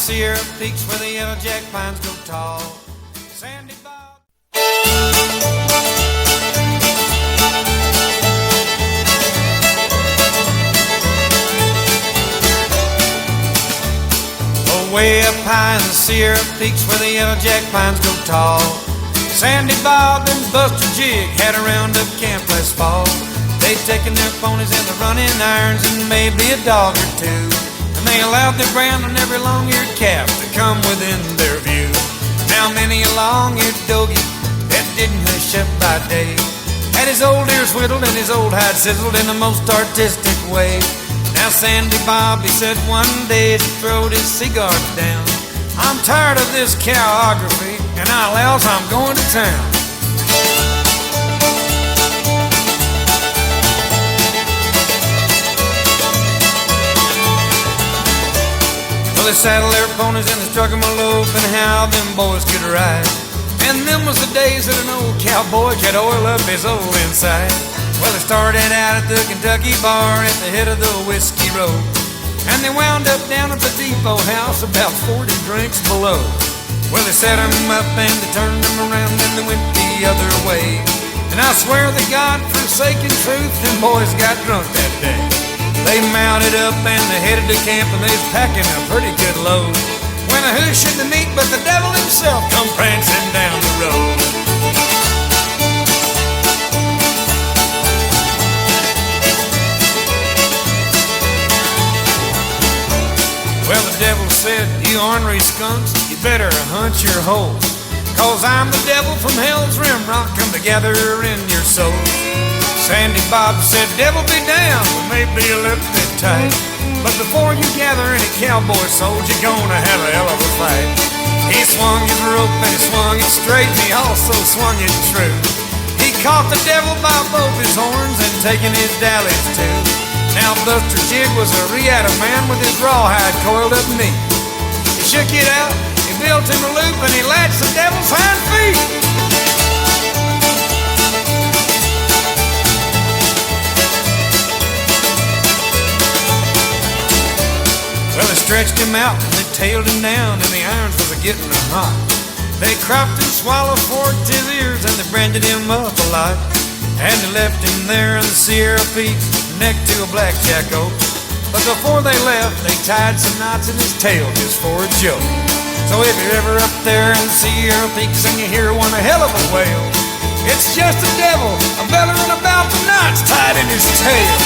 Sierra peaks where the yellow jack pines go tall. Sandy Bob. Way up high in the Sierra peaks where the yellow jack pines go tall. Sandy Bob and Buster Jig had a roundup camp last fall. They'd taken their ponies and the running irons and maybe a dog or two, and they allowed their brand on every long-eared calf to come within their view. Now many a long-eared doggy that didn't hush up by day had his old ears whittled and his old hide sizzled in the most artistic way. Now Sandy Bob, he said one day as he throwed his cigars down, I'm tired of this cowography, and I allows I'm going to town. Well, they saddled their ponies and they struck 'em a lope, and how them boys could ride. And them was the days that an old cowboy could oil up his old inside. Well, they started out at the Kentucky bar at the head of the Whiskey Road, and they wound up down at the Depot House about 40 drinks below. Well, they set 'em up and they turned 'em around and they went the other way. And I swear the God-forsaken truth, them boys got drunk that day. They mounted up and they headed to camp, and they was packing a pretty good load, when who should they meet but the devil himself come prancing down the road. Well, the devil said, you ornery skunks, you better hunt your holes, 'cause I'm the devil from hell's rim rock, come to gather in your soul. Sandy Bob said, devil be damned, we may be a little bit tight, but before you gather any cowboy souls, you're gonna have a hell of a fight. He swung his rope and he swung it straight, and he also swung it true. He caught the devil by both his horns and taken his dallies too. Now Buster Jig was a Riata man with his rawhide coiled up neat. He shook it out, he built him a loop, and he latched the devil's hind feet. Well, they stretched him out and they tailed him down, and the irons was a-getting hot. They cropped and swallowed, forked his ears, and they branded him up a lot. And they left him there in the Sierra peaks, neck to a blackjack oak. But before they left, they tied some knots in his tail just for a joke. So if you're ever up there in the Sierra peaks and you hear one a hell of a wail, it's just the devil a bellowing about the knots tied in his tail.